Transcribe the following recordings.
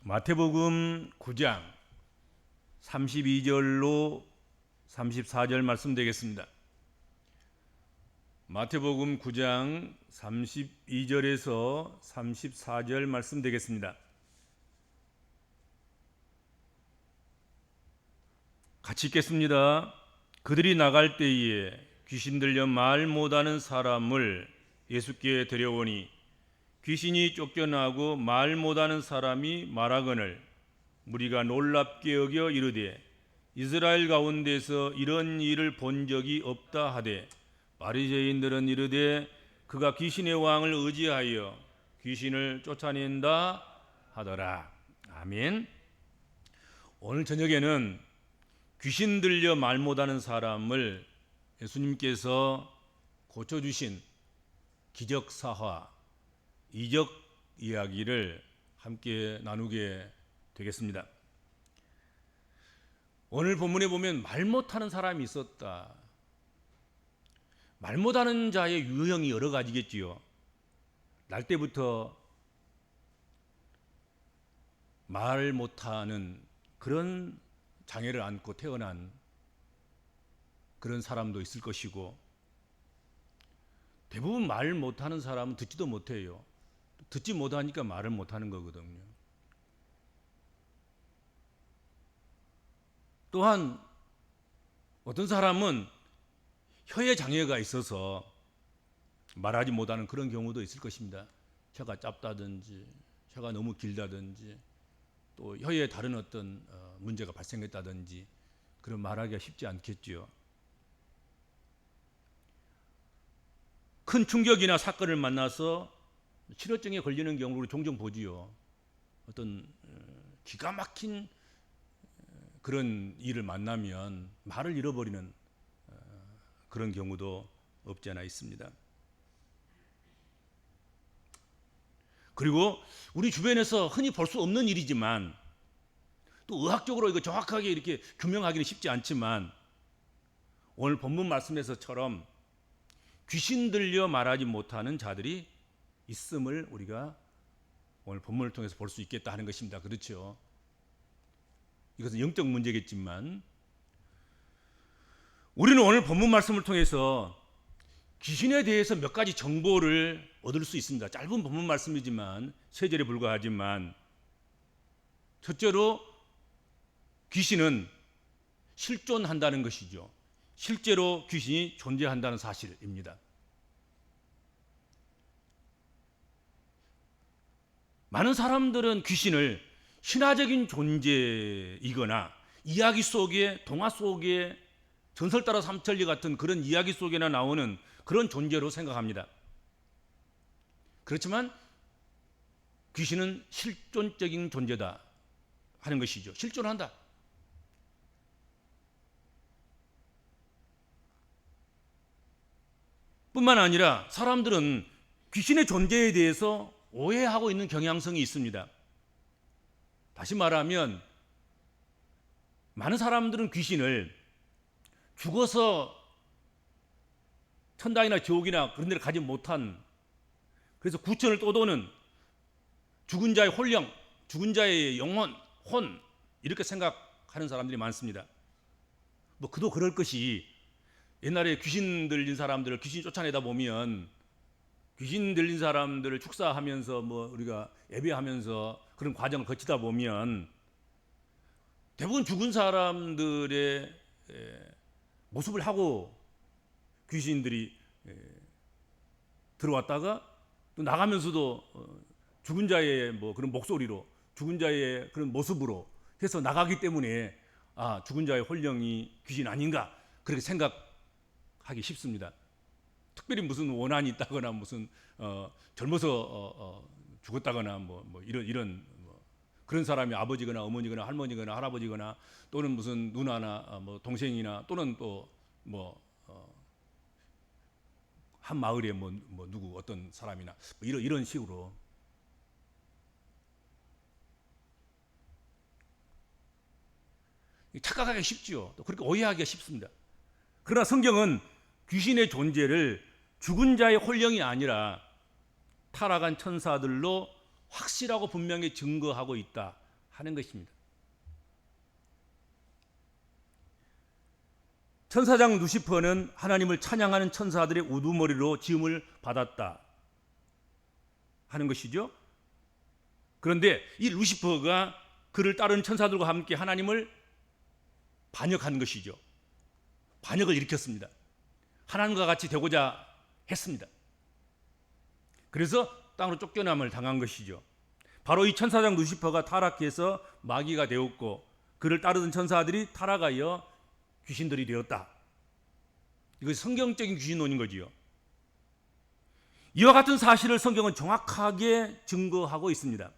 마태복음 9장 32절로 34절 말씀 되겠습니다. 마태복음 9장 32절에서 34절 말씀 되겠습니다. 같이 읽겠습니다. 그들이 나갈 때에 귀신 들려 말 못하는 사람을 예수께 데려오니 귀신이 쫓겨나고 말 못하는 사람이 말하거늘 무리가 놀랍게 여겨 이르되 이스라엘 가운데서 이런 일을 본 적이 없다 하되 바리새인들은 이르되 그가 귀신의 왕을 의지하여 귀신을 쫓아낸다 하더라. 아멘. 오늘 저녁에는 귀신 들려 말 못하는 사람을 예수님께서 고쳐주신 기적사화 이적 이야기를 함께 나누게 되겠습니다. 오늘 본문에 보면 말 못하는 사람이 있었다. 말 못하는 자의 유형이 여러 가지겠지요. 날 때부터 말 못하는 그런 장애를 안고 태어난 그런 사람도 있을 것이고, 대부분 말 못하는 사람은 듣지도 못해요. 듣지 못하니까 말을 못하는 거거든요. 또한 어떤 사람은 혀에 장애가 있어서 말하지 못하는 그런 경우도 있을 것입니다. 혀가 짧다든지 혀가 너무 길다든지 또 혀에 다른 어떤 문제가 발생했다든지 그런 말하기가 쉽지 않겠지요. 큰 충격이나 사건을 만나서 실어증에 걸리는 경우를 종종 보지요. 어떤 기가 막힌 그런 일을 만나면 말을 잃어버리는 그런 경우도 없지 않아 있습니다. 그리고 우리 주변에서 흔히 볼 수 없는 일이지만 또 의학적으로 이거 정확하게 이렇게 규명하기는 쉽지 않지만 오늘 본문 말씀에서처럼 귀신 들려 말하지 못하는 자들이 있음을 우리가 오늘 본문을 통해서 볼 수 있겠다 하는 것입니다. 그렇죠? 이것은 영적 문제겠지만 우리는 오늘 본문 말씀을 통해서 귀신에 대해서 몇 가지 정보를 얻을 수 있습니다. 짧은 본문 말씀이지만 세 절에 불과하지만, 첫째로 귀신은 실존한다는 것이죠. 실제로 귀신이 존재한다는 사실입니다. 많은 사람들은 귀신을 신화적인 존재이거나 이야기 속에, 동화 속에, 전설 따라 삼천리 같은 그런 이야기 속에나 나오는 그런 존재로 생각합니다. 그렇지만 귀신은 실존적인 존재다 하는 것이죠. 실존한다. 뿐만 아니라 사람들은 귀신의 존재에 대해서 오해하고 있는 경향성이 있습니다. 다시 말하면 많은 사람들은 귀신을 죽어서 천당이나 지옥이나 그런 데를 가지 못한, 그래서 구천을 떠도는 죽은 자의 혼령, 죽은 자의 영혼, 혼, 이렇게 생각하는 사람들이 많습니다. 뭐 그도 그럴 것이, 옛날에 귀신 들린 사람들을 귀신이 쫓아내다 보면 귀신 들린 사람들을 축사하면서 뭐 우리가 예배하면서 그런 과정을 거치다 보면 대부분 죽은 사람들의 모습을 하고 귀신들이 들어왔다가 또 나가면서도 죽은 자의 뭐 그런 목소리로, 죽은 자의 그런 모습으로 해서 나가기 때문에 아, 죽은 자의 혼령이 귀신 아닌가 그렇게 생각하기 쉽습니다. 특별히 무슨 원한이 있다거나 무슨 젊어서 죽었다거나 뭐 이런 뭐 그런 사람이 아버지거나 어머니거나 할머니거나 할아버지거나 또는 무슨 누나나 뭐 동생이나 또는 또 뭐 한 마을에 뭐 누구 어떤 사람이나 뭐 이런 식으로 착각하기 쉽지요. 또 그렇게 오해하기가 쉽습니다. 그러나 성경은 귀신의 존재를 죽은 자의 혼령이 아니라 타락한 천사들로 확실하고 분명히 증거하고 있다 하는 것입니다. 천사장 루시퍼는 하나님을 찬양하는 천사들의 우두머리로 지음을 받았다 하는 것이죠. 그런데 이 루시퍼가 그를 따르는 천사들과 함께 하나님을 반역한 것이죠. 반역을 일으켰습니다. 하나님과 같이 되고자 했습니다. 그래서 땅으로 쫓겨남을 당한 것이죠. 바로 이 천사장 루시퍼가 타락해서 마귀가 되었고 그를 따르던 천사들이 타락하여 귀신들이 되었다. 이것이 성경적인 귀신론인 거지요. 이와 같은 사실을 성경은 정확하게 증거하고 있습니다.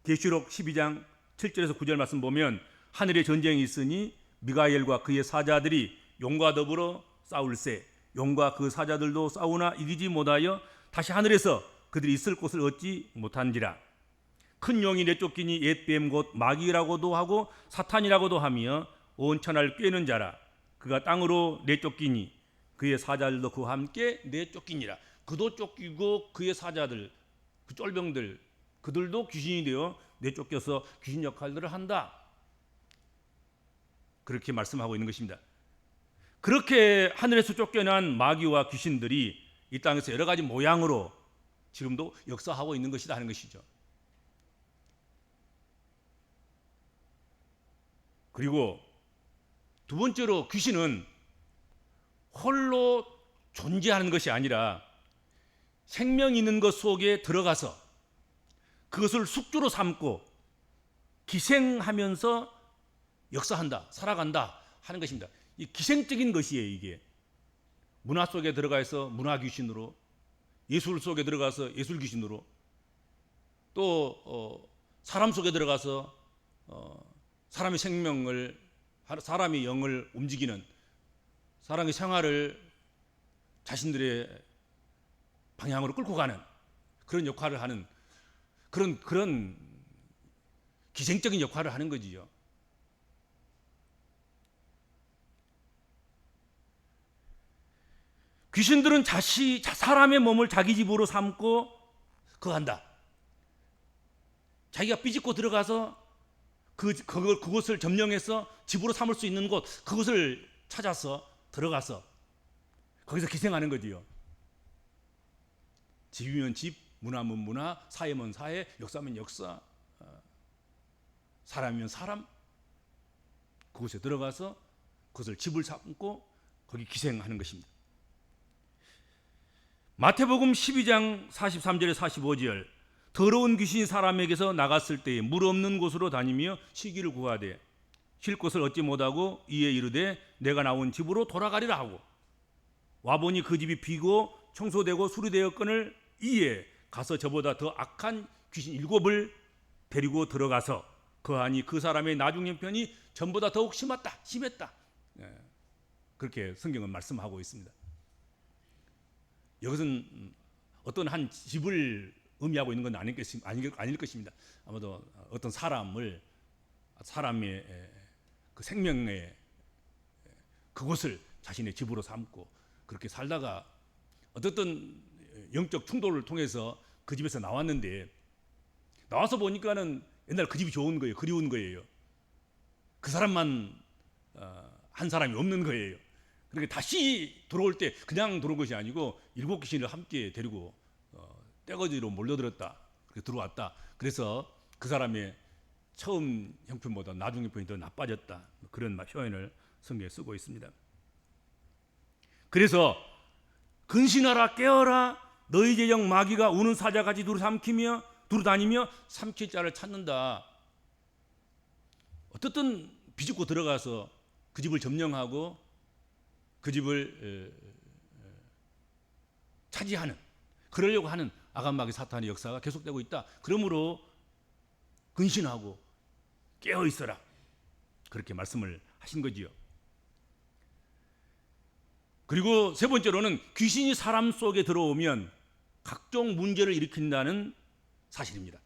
계시록 12장 7절에서 9절 말씀 보면 하늘에 전쟁이 있으니 미가엘과 그의 사자들이 용과 더불어 싸울세 용과 그 사자들도 싸우나 이기지 못하여 다시 하늘에서 그들이 있을 곳을 얻지 못한지라. 큰 용이 내쫓기니 옛 뱀 곧 마귀라고도 하고 사탄이라고도 하며 온 천하를 꿰는 자라. 그가 땅으로 내쫓기니 그의 사자들도 그와 함께 내쫓기니라. 그도 쫓기고 그의 사자들 그 쫄병들 그들도 귀신이 되어 내쫓겨서 귀신 역할들을 한다. 그렇게 말씀하고 있는 것입니다. 그렇게 하늘에서 쫓겨난 마귀와 귀신들이 이 땅에서 여러 가지 모양으로 지금도 역사하고 있는 것이다 하는 것이죠. 그리고 두 번째로 귀신은 홀로 존재하는 것이 아니라 생명 있는 것 속에 들어가서 그것을 숙주로 삼고 기생하면서 역사한다, 살아간다 하는 것입니다. 이 기생적인 것이에요. 이게 문화 속에 들어가서 문화 귀신으로, 예술 속에 들어가서 예술 귀신으로, 또 사람 속에 들어가서 사람의 생명을, 사람의 영을 움직이는, 사람의 생활을 자신들의 방향으로 끌고 가는 그런 역할을 하는 그런 기생적인 역할을 하는 거지요. 귀신들은 사람의 몸을 자기 집으로 삼고 거한다. 자기가 삐집고 들어가서 그것을 점령해서 집으로 삼을 수 있는 곳, 그것을 찾아서 들어가서 거기서 기생하는 거지요. 집이면 집, 문화면 문화, 사회면 사회, 역사면 역사, 사람이면 사람, 그곳에 들어가서 그것을 집을 삼고 거기 기생하는 것입니다. 마태복음 12장 43절에 45절 더러운 귀신이 사람에게서 나갔을 때에 물 없는 곳으로 다니며 쉬기를 구하되 쉴 곳을 얻지 못하고 이에 이르되 내가 나온 집으로 돌아가리라 하고 와보니 그 집이 비고 청소되고 수리되었거늘 이에 가서 저보다 더 악한 귀신 7을 데리고 들어가서 거하니 그 사람의 나중 형편이 전보다 더욱 심했다. 그렇게 성경은 말씀하고 있습니다. 이것은 어떤 한 집을 의미하고 있는 건 아닐 것입니다. 아마도 어떤 사람의 그 생명의 그곳을 자신의 집으로 삼고 그렇게 살다가 어떤 영적 충돌을 통해서 그 집에서 나왔는데 나와서 보니까는 옛날 그 집이 좋은 거예요. 그리운 거예요. 그 사람만 한 사람이 없는 거예요. 그러니까 다시 들어올 때 그냥 들어온 것이 아니고 7귀신을 함께 데리고 떼거지로 몰려들었다. 그렇게 들어왔다. 그래서 그 사람의 처음 형편보다 나중 형편이 더 나빠졌다. 그런 표현을 성경에 쓰고 있습니다. 그래서 근신하라 깨어라 너희 제정 마귀가 우는 사자같이 두루 다니며 삼킬 자를 찾는다. 어떻든 비집고 들어가서 그 집을 점령하고 그 집을 차지하는, 그러려고 하는 아간마귀 사탄의 역사가 계속되고 있다. 그러므로 근신하고 깨어 있어라. 그렇게 말씀을 하신 거지요. 그리고 세 번째로는 귀신이 사람 속에 들어오면 각종 문제를 일으킨다는 사실입니다.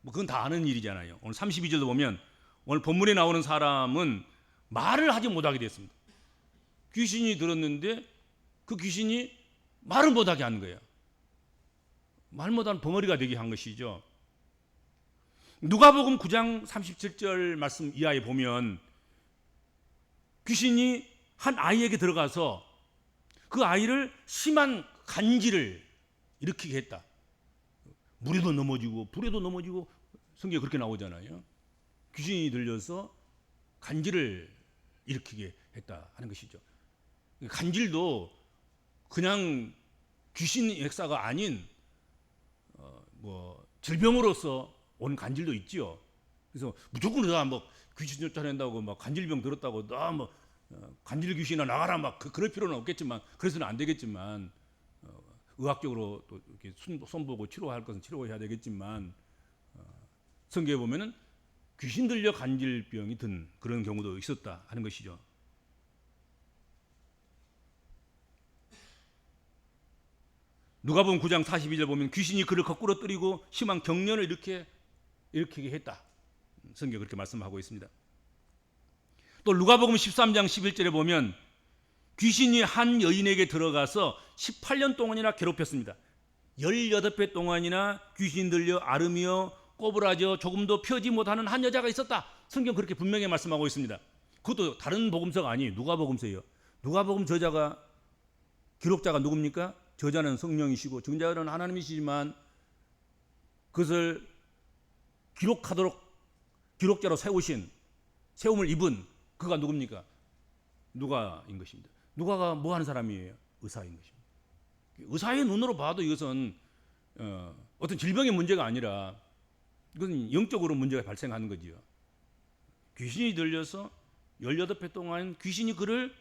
그건 다 아는 일이잖아요. 오늘 32절도 보면 오늘 본문에 나오는 사람은 말을 하지 못하게 됐습니다. 귀신이 들었는데 그 귀신이 말을 못하게 하는 거예요. 말 못하는 벙어리가 되게 한 것이죠. 누가복음 9장 37절 말씀 이하에 보면 귀신이 한 아이에게 들어가서 그 아이를 심한 간질을 일으키게 했다. 물에도 넘어지고 불에도 넘어지고 성경에 그렇게 나오잖아요. 귀신이 들려서 간질을 일으키게 했다 하는 것이죠. 간질도 그냥 귀신 역사가 아닌 질병으로서 온 간질도 있지요. 그래서 무조건 다 뭐 귀신 쫓아낸다고 막 간질병 들었다고 나 뭐 간질 귀신아 나가라 막 그럴 필요는 없겠지만, 그래서는 안 되겠지만, 의학적으로 또 이렇게 손보고 치료할 것은 치료해야 되겠지만, 성경에 보면은 귀신 들려 간질병이 든 그런 경우도 있었다 하는 것이죠. 누가복음 9장 42절 보면 귀신이 그를 거꾸로 때리고 심한 경련을 일으키게 했다. 성경이 그렇게 말씀하고 있습니다. 또 누가복음 13장 11절에 보면 귀신이 한 여인에게 들어가서 18년 동안이나 괴롭혔습니다. 18배 동안이나 귀신 들려 앓으며 꼬부라져 조금도 펴지 못하는 한 여자가 있었다. 성경 그렇게 분명히 말씀하고 있습니다. 그것도 다른 복음서가 아니에요. 누가복음서예요. 누가복음 저자가, 기록자가 누굽니까? 저자는 성령이시고 증자는 하나님이시지만 그것을 기록하도록 기록자로 세움을 입은 그가 누굽니까? 누가인 것입니다. 누가가 뭐 하는 사람이에요? 의사인 것입니다. 의사의 눈으로 봐도 이것은 어떤 질병의 문제가 아니라 이건 영적으로 문제가 발생하는 거지요. 귀신이 들려서 18배 동안 귀신이 그를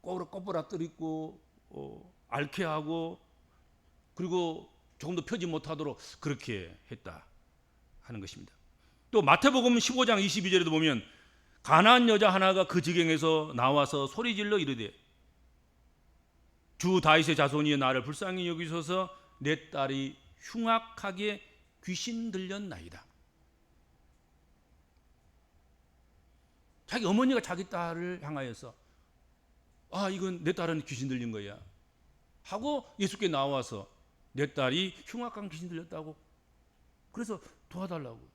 꼬부라뜨리고 앓게 하고 그리고 조금도 펴지 못하도록 그렇게 했다 하는 것입니다. 또 마태복음 15장 22절에도 보면 가나안 여자 하나가 그 지경에서 나와서 소리질러 이르되 주 다윗의 자손이여 나를 불쌍히 여기소서 내 딸이 흉악하게 귀신 들렸나이다. 자기 어머니가 자기 딸을 향하여서 이건 내 딸은 귀신 들린 거야 하고 예수께 나와서 내 딸이 흉악한 귀신 들렸다고, 그래서 도와달라고,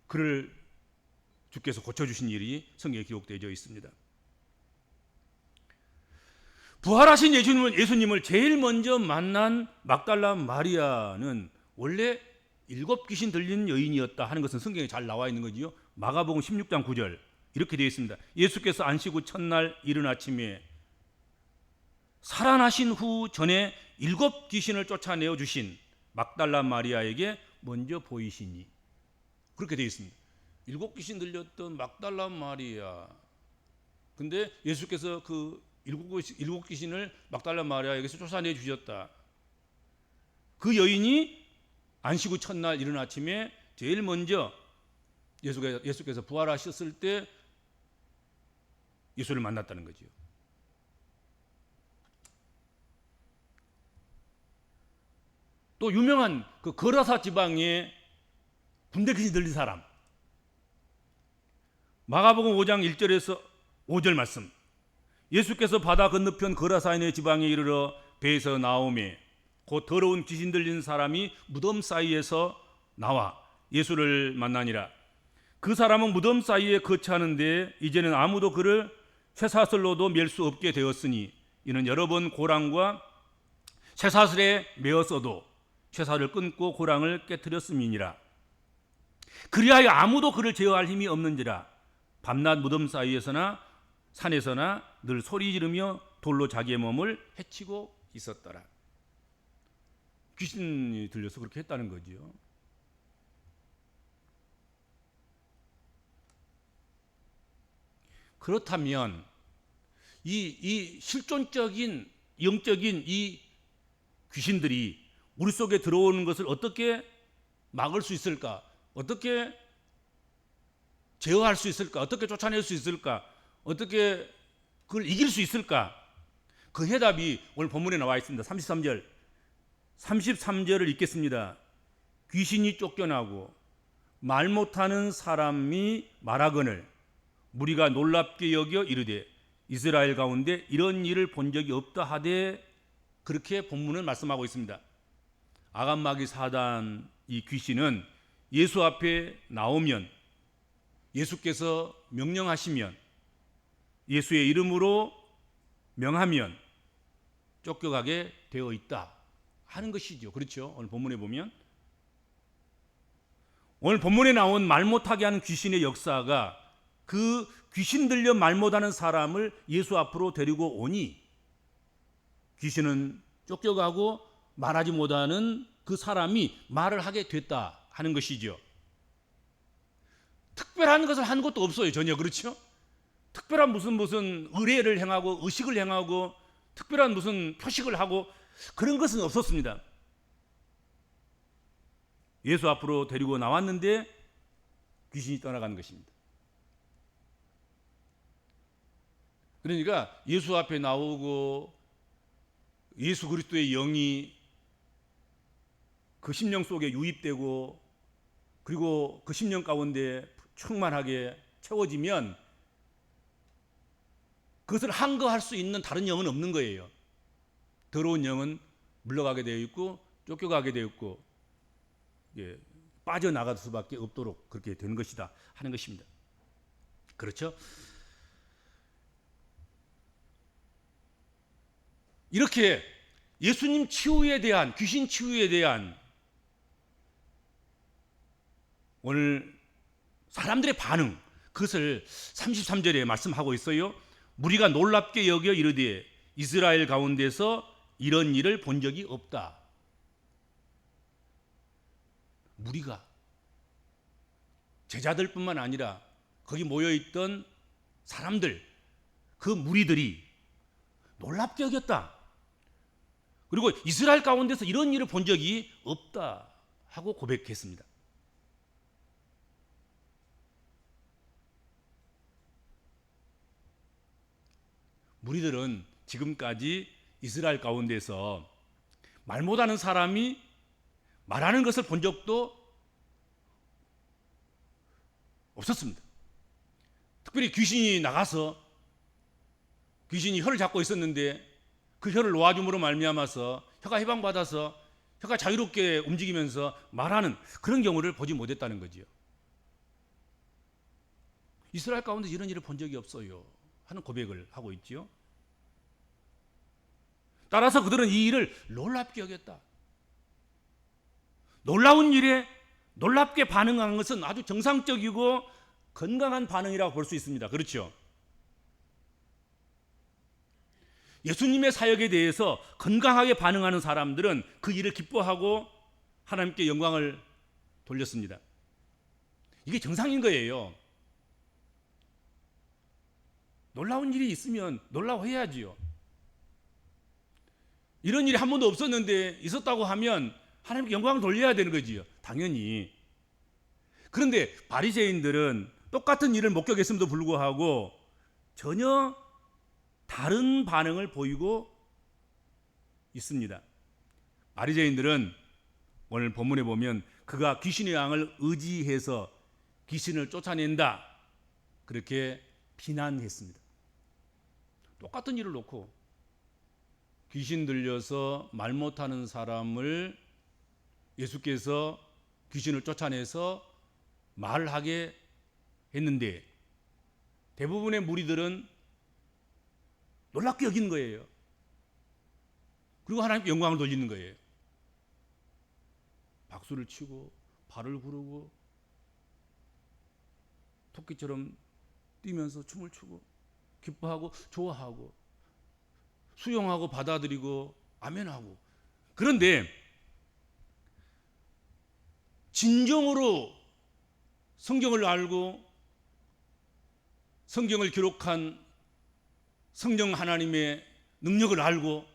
그를 주께서 고쳐주신 일이 성경에 기록되어 있습니다. 부활하신 예수님을 제일 먼저 만난 막달라 마리아는 원래 7 귀신 들린 여인이었다 하는 것은 성경에 잘 나와 있는 거지요. 마가복음 16장 9절 이렇게 되어 있습니다. 예수께서 안식 후 첫날 이른 아침에 살아나신 후 전에 7 귀신을 쫓아내어 주신 막달라 마리아에게 먼저 보이시니, 그렇게 되어 있습니다. 7 귀신 들렸던 막달라 마리아. 근데 예수께서 그 7 귀신을 막달라 마리아에게서 쫓아내 주셨다. 그 여인이 안식 후 첫날 이른 아침에 제일 먼저 예수께서 부활하셨을 때 예수를 만났다는 거죠. 또 유명한 그 거라사 지방에 군대 귀신 들린 사람, 마가복음 5장 1절에서 5절 말씀, 예수께서 바다 건너편 거라사인의 지방에 이르러 배에서 나오매 곧 더러운 귀신 들린 사람이 무덤 사이에서 나와 예수를 만나니라. 그 사람은 무덤 사이에 거처하는데 이제는 아무도 그를 쇠사슬로도 맬 수 없게 되었으니 이는 여러 번 고랑과 쇠사슬에 매었어도 쇠사슬을 끊고 고랑을 깨뜨렸음이니라. 그리하여 아무도 그를 제어할 힘이 없는지라. 밤낮 무덤 사이에서나 산에서나 늘 소리 지르며 돌로 자기의 몸을 해치고 있었더라. 귀신이 들려서 그렇게 했다는 거지요. 그렇다면 이 실존적인 영적인 이 귀신들이 우리 속에 들어오는 것을 어떻게 막을 수 있을까? 어떻게 제어할 수 있을까? 어떻게 쫓아낼 수 있을까? 어떻게 그걸 이길 수 있을까? 그 해답이 오늘 본문에 나와 있습니다. 33절을 읽겠습니다. 귀신이 쫓겨나고 말 못하는 사람이 말하거늘 무리가 놀랍게 여겨 이르되 이스라엘 가운데 이런 일을 본 적이 없다 하되, 그렇게 본문은 말씀하고 있습니다. 아간마귀 사단 이 귀신은 예수 앞에 나오면, 예수께서 명령하시면, 예수의 이름으로 명하면 쫓겨가게 되어 있다 하는 것이죠. 그렇죠? 오늘 본문에 보면, 오늘 본문에 나온 말 못하게 하는 귀신의 역사가 그 귀신 들려 말 못하는 사람을 예수 앞으로 데리고 오니 귀신은 쫓겨가고 말하지 못하는 그 사람이 말을 하게 됐다 하는 것이죠. 특별한 것을 한 것도 없어요. 전혀. 그렇죠? 특별한 무슨 의례를 행하고 의식을 행하고 특별한 무슨 표식을 하고 그런 것은 없었습니다. 예수 앞으로 데리고 나왔는데 귀신이 떠나가는 것입니다. 그러니까 예수 앞에 나오고 예수 그리스도의 영이 그 심령 속에 유입되고 그리고 그 심령 가운데 충만하게 채워지면 그것을 항거할 수 있는 다른 영은 없는 거예요. 더러운 영은 물러가게 되어 있고 쫓겨가게 되어 있고 빠져나갈 수밖에 없도록 그렇게 되는 것이다 하는 것입니다. 그렇죠? 이렇게 예수님 치유에 대한, 귀신 치유에 대한 오늘 사람들의 반응, 그것을 33절에 말씀하고 있어요. 무리가 놀랍게 여겨 이르되 이스라엘 가운데서 이런 일을 본 적이 없다. 무리가, 제자들뿐만 아니라 거기 모여있던 사람들, 그 무리들이 놀랍게 여겼다. 그리고 이스라엘 가운데서 이런 일을 본 적이 없다 하고 고백했습니다. 무리들은 지금까지 이스라엘 가운데서 말 못하는 사람이 말하는 것을 본 적도 없었습니다. 특별히 귀신이 나가서 귀신이 혀를 잡고 있었는데 그 혀를 놓아줌으로 말미암아서 혀가 해방받아서 혀가 자유롭게 움직이면서 말하는 그런 경우를 보지 못했다는 거지요. 이스라엘 가운데 이런 일을 본 적이 없어요 하는 고백을 하고 있지요. 따라서 그들은 이 일을 놀랍게 여겼다. 놀라운 일에 놀랍게 반응한 것은 아주 정상적이고 건강한 반응이라고 볼 수 있습니다. 그렇죠? 예수님의 사역에 대해서 건강하게 반응하는 사람들은 그 일을 기뻐하고 하나님께 영광을 돌렸습니다. 이게 정상인 거예요. 놀라운 일이 있으면 놀라워해야지요. 이런 일이 한 번도 없었는데 있었다고 하면 하나님께 영광을 돌려야 되는 거지요. 당연히. 그런데 바리새인들은 똑같은 일을 목격했음에도 불구하고 전혀 다른 반응을 보이고 있습니다. 바리새인들은 오늘 본문에 보면 그가 귀신의 양을 의지해서 귀신을 쫓아낸다 그렇게 비난했습니다. 똑같은 일을 놓고 귀신 들려서 말 못하는 사람을 예수께서 귀신을 쫓아내서 말하게 했는데 대부분의 무리들은 놀랍게 여기는 거예요. 그리고 하나님께 영광을 돌리는 거예요. 박수를 치고 발을 구르고 토끼처럼 뛰면서 춤을 추고 기뻐하고 좋아하고 수용하고 받아들이고 아멘하고. 그런데 진정으로 성경을 알고 성경을 기록한 성령 하나님의 능력을 알고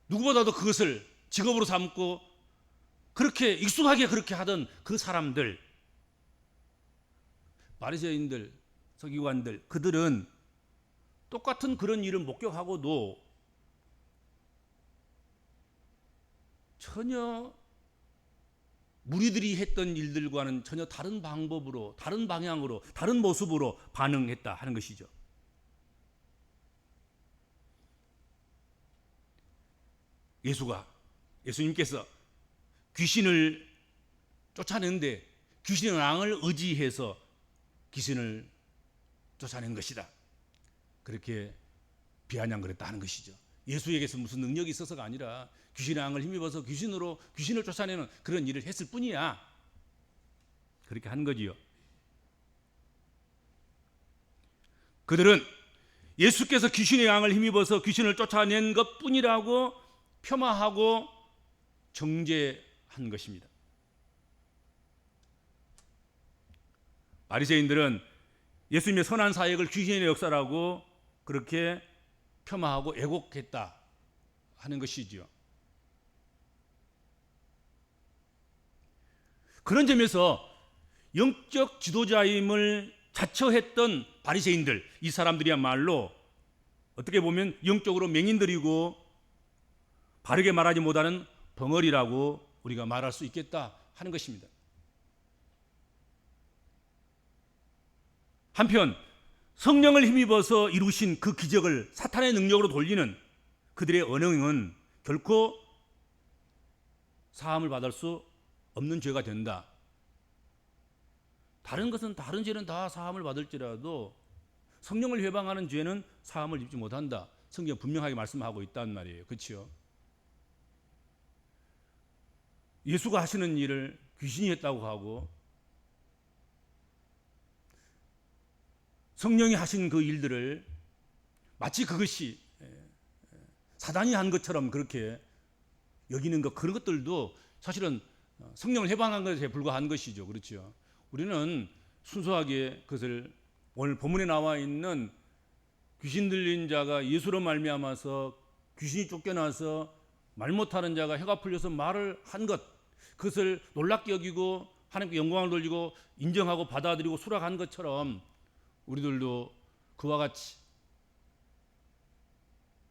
누구보다도 그것을 직업으로 삼고 그렇게 익숙하게 그렇게 하던 그 사람들, 바리새인들, 서기관들, 그들은 똑같은 그런 일을 목격하고도 전혀 무리들이 했던 일들과는 전혀 다른 방법으로, 다른 방향으로, 다른 모습으로 반응했다 하는 것이죠. 예수가 예수님께서 귀신을 쫓아내는데 귀신의 왕을 의지해서 귀신을 쫓아낸 것이다. 그렇게 비아냥거렸다 하는 것이죠. 예수에게서 무슨 능력이 있어서가 아니라 귀신의 왕을 힘입어서 귀신을 쫓아내는 그런 일을 했을 뿐이야. 그렇게 한 거지요. 그들은 예수께서 귀신의 왕을 힘입어서 귀신을 쫓아낸 것뿐이라고 폄하하고 정죄한 것입니다. 바리새인들은 예수님의 선한 사역을 귀신의 역사라고 그렇게 폄하하고 애곡했다 하는 것이지요. 그런 점에서 영적 지도자임을 자처했던 바리새인들, 이 사람들이야말로 어떻게 보면 영적으로 맹인들이고 바르게 말하지 못하는 벙어리라고 우리가 말할 수 있겠다 하는 것입니다. 한편 성령을 힘입어서 이루신 그 기적을 사탄의 능력으로 돌리는 그들의 언행은 결코 사함을 받을 수 없는 죄가 된다. 다른 죄는 다 사함을 받을지라도 성령을 회방하는 죄는 사함을 입지 못한다. 성경 분명하게 말씀하고 있단 말이에요. 그렇죠? 예수가 하시는 일을 귀신이 했다고 하고 성령이 하신 그 일들을 마치 그것이 사단이 한 것처럼 그렇게 여기는 것, 그런 것들도 사실은 성령을 해방한 것에 불과한 것이죠. 그렇죠? 우리는 순수하게 그것을 오늘 본문에 나와 있는 귀신 들린 자가 예수로 말미암아서 귀신이 쫓겨나서 말 못하는 자가 혀가 풀려서 말을 한 것, 그것을 놀랍게 여기고 하나님께 영광을 돌리고 인정하고 받아들이고 수락한 것처럼 우리들도 그와 같이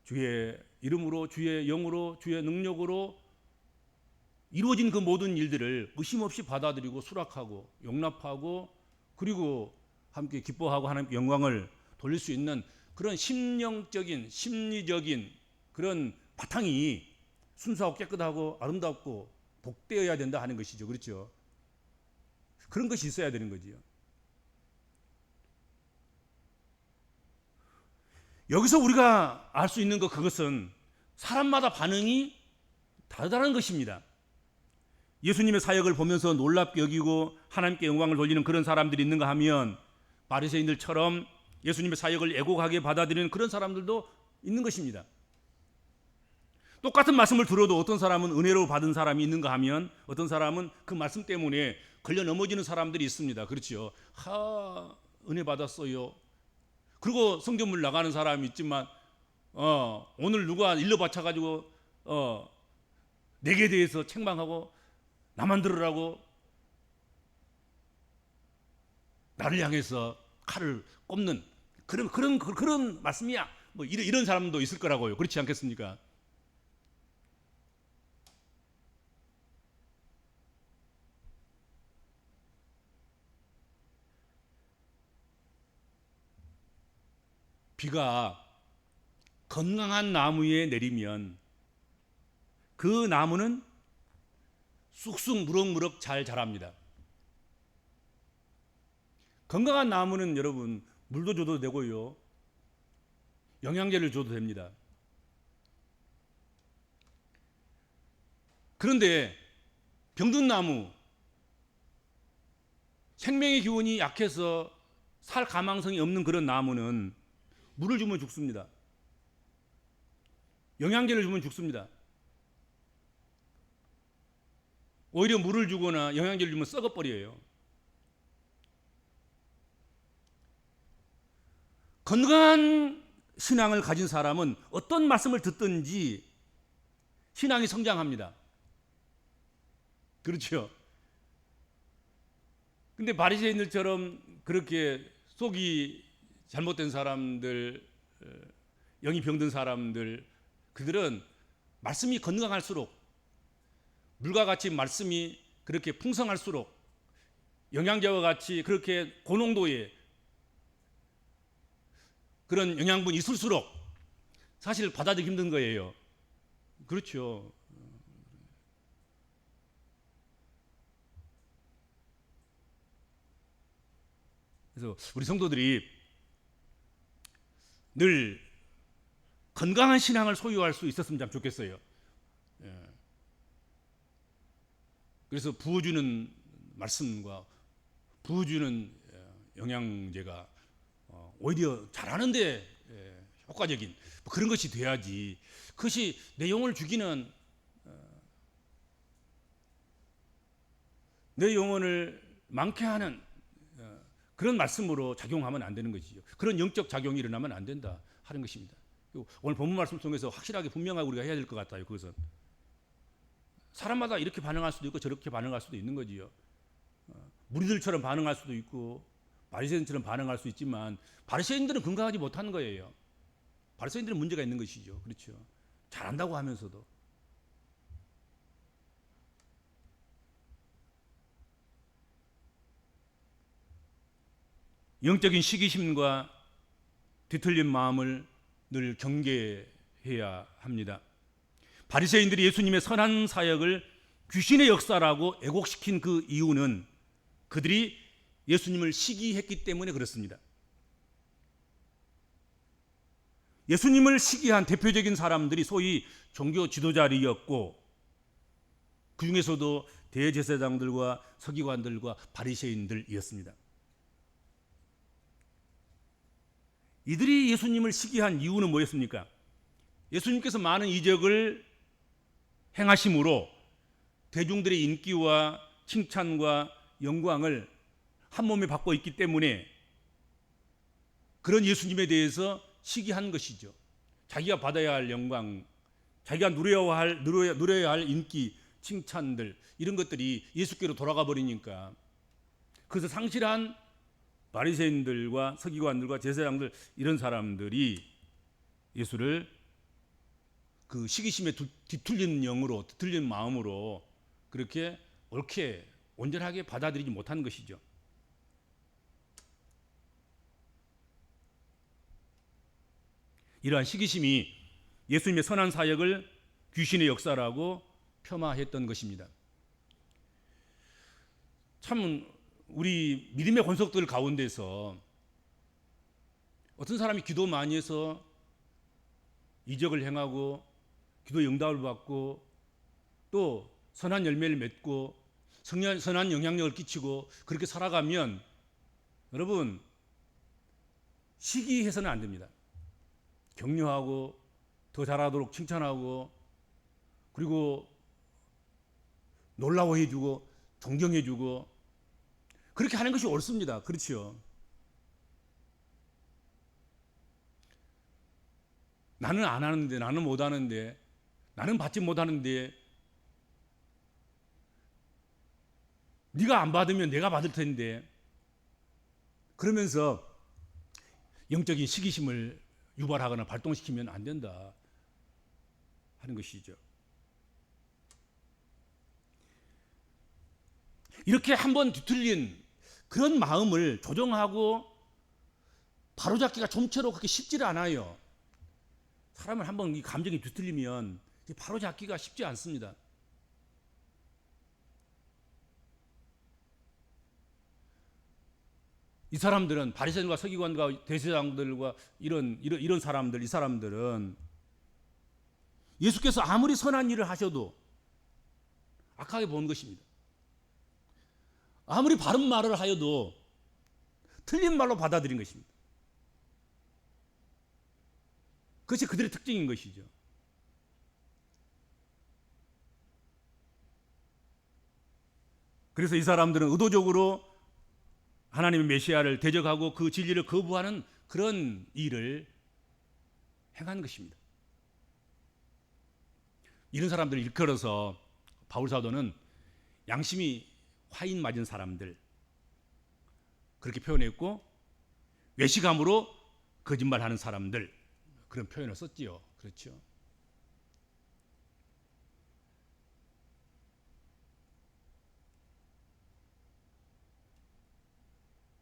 주의 이름으로, 주의 영으로, 주의 능력으로 이루어진 그 모든 일들을 의심 없이 받아들이고 수락하고 용납하고 그리고 함께 기뻐하고 하나님께 영광을 돌릴 수 있는 그런 심령적인 심리적인 그런 바탕이 순수하고 깨끗하고 아름답고 복되어야 된다 하는 것이죠. 그렇죠? 그런 것이 있어야 되는 거지요. 여기서 우리가 알 수 있는 그것은 사람마다 반응이 다르다는 것입니다. 예수님의 사역을 보면서 놀랍게 여기고 하나님께 영광을 돌리는 그런 사람들이 있는가 하면 바리새인들처럼 예수님의 사역을 애곡하게 받아들이는 그런 사람들도 있는 것입니다. 똑같은 말씀을 들어도 어떤 사람은 은혜로 받은 사람이 있는가 하면 어떤 사람은 그 말씀 때문에 걸려 넘어지는 사람들이 있습니다. 그렇죠? 은혜 받았어요. 그리고 성전물 나가는 사람이 있지만 오늘 누가 일러 바쳐가지고 내게 대해서 책망하고 나만 들으라고 나를 향해서 칼을 꼽는 그런 말씀이야. 뭐 이런 사람도 있을 거라고요. 그렇지 않겠습니까? 비가 건강한 나무에 내리면 그 나무는 쑥쑥 무럭무럭 잘 자랍니다. 건강한 나무는 여러분 물도 줘도 되고요. 영양제를 줘도 됩니다. 그런데 병든 나무, 생명의 기운이 약해서 살 가망성이 없는 그런 나무는 물을 주면 죽습니다. 영양제를 주면 죽습니다. 오히려 물을 주거나 영양제를 주면 썩어버려요. 건강한 신앙을 가진 사람은 어떤 말씀을 듣든지 신앙이 성장합니다. 그렇죠? 근데 바리새인들처럼 그렇게 속이 잘못된 사람들, 영이 병든 사람들, 그들은 말씀이 건강할수록 물과 같이 말씀이 그렇게 풍성할수록 영양제와 같이 그렇게 고농도의 그런 영양분이 있을수록 사실 받아들이기 힘든 거예요. 그렇죠. 그래서 우리 성도들이 늘 건강한 신앙을 소유할 수 있었으면 참 좋겠어요. 예. 그래서 부어주는 말씀과 부어주는 영양제가 오히려 잘하는데 효과적인 그런 것이 돼야지. 그것이 내 영혼을 죽이는, 내 영혼을 망케하는 그런 말씀으로 작용하면 안 되는 것이죠. 그런 영적 작용이 일어나면 안 된다 하는 것입니다. 오늘 본문 말씀 통해서 확실하게 분명하게 우리가 해야 될 것 같아요. 그것은 사람마다 이렇게 반응할 수도 있고 저렇게 반응할 수도 있는 거지요. 무리들처럼 반응할 수도 있고 바리새인처럼 반응할 수 있지만 바리새인들은 건강하지 못하는 거예요. 바리새인들은 문제가 있는 것이죠. 그렇죠. 잘한다고 하면서도. 영적인 시기심과 뒤틀린 마음을 늘 경계해야 합니다. 바리새인들이 예수님의 선한 사역을 귀신의 역사라고 애곡시킨 그 이유는 그들이 예수님을 시기했기 때문에 그렇습니다. 예수님을 시기한 대표적인 사람들이 소위 종교 지도자들이었고 그 중에서도 대제사장들과 서기관들과 바리새인들이었습니다. 이들이 예수님을 시기한 이유는 뭐였습니까? 예수님께서 많은 이적을 행하심으로 대중들의 인기와 칭찬과 영광을 한 몸에 받고 있기 때문에 그런 예수님에 대해서 시기한 것이죠. 자기가 받아야 할 영광, 자기가 누려야 할 인기, 칭찬들 이런 것들이 예수께로 돌아가 버리니까 그래서 상실한 바리새인들과 서기관들과 제사장들 이런 사람들이 예수를 그 시기심에 뒤틀리는 영으로, 뒤틀리는 마음으로 그렇게 옳게 온전하게 받아들이지 못한 것이죠. 이러한 시기심이 예수님의 선한 사역을 귀신의 역사라고 폄하했던 것입니다. 참 우리 믿음의 권속들 가운데서 어떤 사람이 기도 많이 해서 이적을 행하고 기도 응답을 받고 또 선한 열매를 맺고 선한 영향력을 끼치고 그렇게 살아가면 여러분 시기해서는 안 됩니다. 격려하고 더 잘하도록 칭찬하고 그리고 놀라워해주고 존경해주고 그렇게 하는 것이 옳습니다. 그렇죠. 나는 안 하는데, 나는 못 하는데, 나는 받지 못하는데 네가 안 받으면 내가 받을 텐데 그러면서 영적인 시기심을 유발하거나 발동시키면 안 된다 하는 것이죠. 이렇게 한번 뒤틀린 그런 마음을 조정하고 바로잡기가 좀처럼 그렇게 쉽지를 않아요. 사람을 한번 이 감정이 뒤틀리면 바로잡기가 쉽지 않습니다. 이 사람들은 바리새인과 서기관과 대제사장들과 이런 사람들, 이 사람들은 예수께서 아무리 선한 일을 하셔도 악하게 보는 것입니다. 아무리 바른 말을 하여도 틀린 말로 받아들인 것입니다. 그것이 그들의 특징인 것이죠. 그래서 이 사람들은 의도적으로 하나님의 메시아를 대적하고 그 진리를 거부하는 그런 일을 행한 것입니다. 이런 사람들을 일컬어서 바울 사도는 양심이 화인 맞은 사람들 그렇게 표현했고 외식함으로 거짓말하는 사람들 그런 표현을 썼지요. 그렇죠.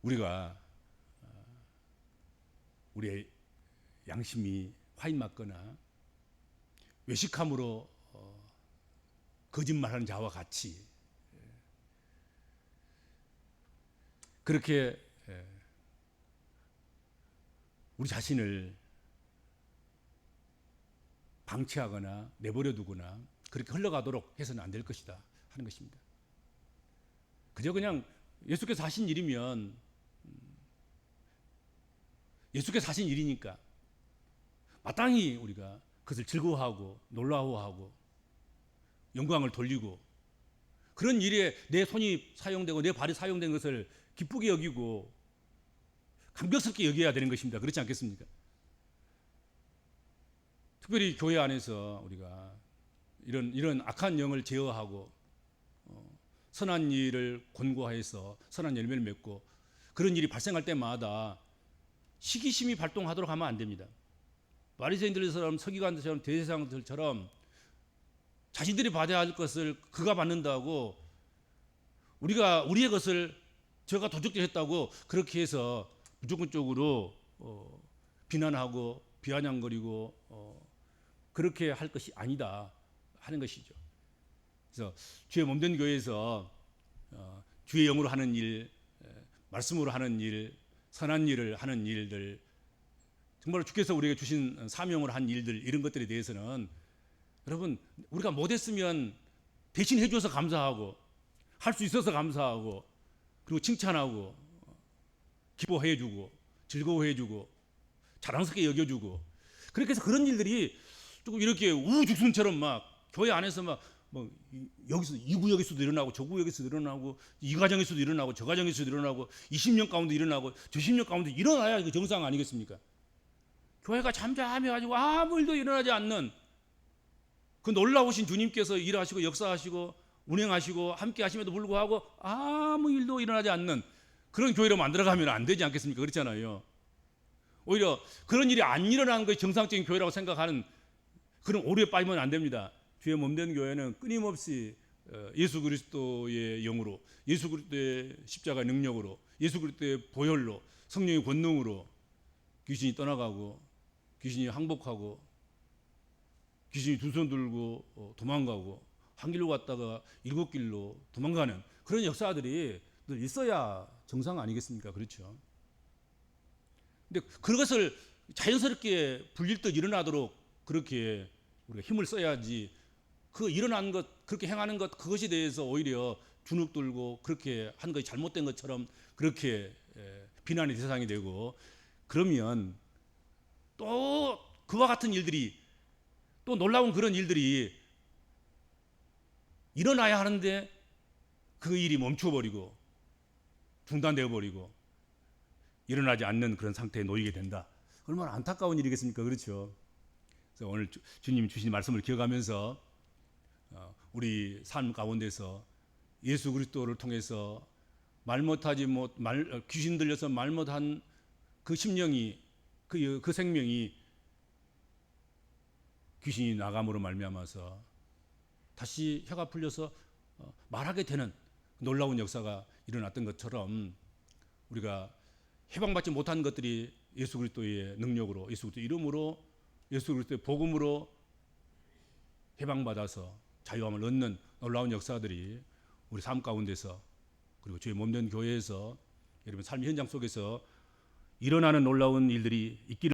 우리가 우리의 양심이 화인 맞거나 외식함으로 거짓말하는 자와 같이 그렇게 우리 자신을 방치하거나 내버려 두거나 그렇게 흘러가도록 해서는 안 될 것이다 하는 것입니다. 그저 그냥 예수께서 하신 일이면 예수께서 하신 일이니까 마땅히 우리가 그것을 즐거워하고 놀라워하고 영광을 돌리고 그런 일에 내 손이 사용되고 내 발이 사용된 것을 기쁘게 여기고 감격스럽게 여겨야 되는 것입니다. 그렇지 않겠습니까? 특별히 교회 안에서 우리가 이런 악한 영을 제어하고 선한 일을 권고하여서 선한 열매를 맺고 그런 일이 발생할 때마다 시기심이 발동하도록 하면 안 됩니다. 바리새인들처럼 서기관들처럼 대제사장들처럼 자신들이 받아야 할 것을 그가 받는다고 우리가 우리의 것을 저가 도적질 했다고 그렇게 해서 무조건적으로 비난하고 비아냥거리고 그렇게 할 것이 아니다 하는 것이죠. 그래서 주의 몸된 교회에서 주의 영으로 하는 일, 말씀으로 하는 일, 선한 일을 하는 일들, 정말 주께서 우리에게 주신 사명으로 한 일들 이런 것들에 대해서는 여러분 우리가 못했으면 대신 해줘서 감사하고 할 수 있어서 감사하고 그리고 칭찬하고 기뻐해주고 즐거워해주고 자랑스럽게 여겨주고 그렇게 해서 그런 일들이 조금 이렇게 우후죽순처럼 막 교회 안에서 막 여기서 이 구역에서도 일어나고 저 구역에서도 일어나고 이 가정에서도 일어나고 저 가정에서도 일어나고 20년 가운데 일어나고 저 10년 가운데 일어나야 이거 정상 아니겠습니까? 교회가 잠잠해가지고 아무 일도 일어나지 않는 그 놀라우신 주님께서 일하시고 역사하시고 운행하시고 함께 하심에도 불구하고 아무 일도 일어나지 않는 그런 교회로 만들어가면 안 되지 않겠습니까? 그렇잖아요. 오히려 그런 일이 안 일어나는 것이 정상적인 교회라고 생각하는 그런 오류에 빠지면 안 됩니다. 주의 몸된 교회는 끊임없이 예수 그리스도의 영으로 예수 그리스도의 십자가 능력으로 예수 그리스도의 보혈로 성령의 권능으로 귀신이 떠나가고 귀신이 항복하고 귀신이 두 손 들고 도망가고 한 길로 갔다가 일곱 길로 도망가는 그런 역사들이 늘 있어야 정상 아니겠습니까? 그렇죠. 근데 그것을 자연스럽게 불릴 듯 일어나도록 그렇게 우리가 힘을 써야지 그 일어난 것 그렇게 행하는 것 그것에 대해서 오히려 주눅 들고 그렇게 한 것이 잘못된 것처럼 그렇게 비난의 대상이 되고 그러면 또 그와 같은 일들이 또 놀라운 그런 일들이 일어나야 하는데 그 일이 멈춰버리고 중단되어 버리고 일어나지 않는 그런 상태에 놓이게 된다. 얼마나 안타까운 일이겠습니까? 그렇죠. 그래서 오늘 주님이 주신 말씀을 기억하면서 우리 삶 가운데서 예수 그리스도를 통해서 귀신 들려서 말 못한 그 심령이 그 생명이 귀신이 나감으로 말미암아서 다시 혀가 풀려서 말하게 되는 놀라운 역사가 일어났던 것처럼 우리가 해방받지 못한 것들이 예수 그리스도의 능력으로 예수 그리스도의 이름으로 예수 그리스도의 복음으로 해방받아서 자유함을 얻는 놀라운 역사들이 우리 삶 가운데서 그리고 주의 몸된 교회에서 여러분 삶 현장 속에서 일어나는 놀라운 일들이 있기를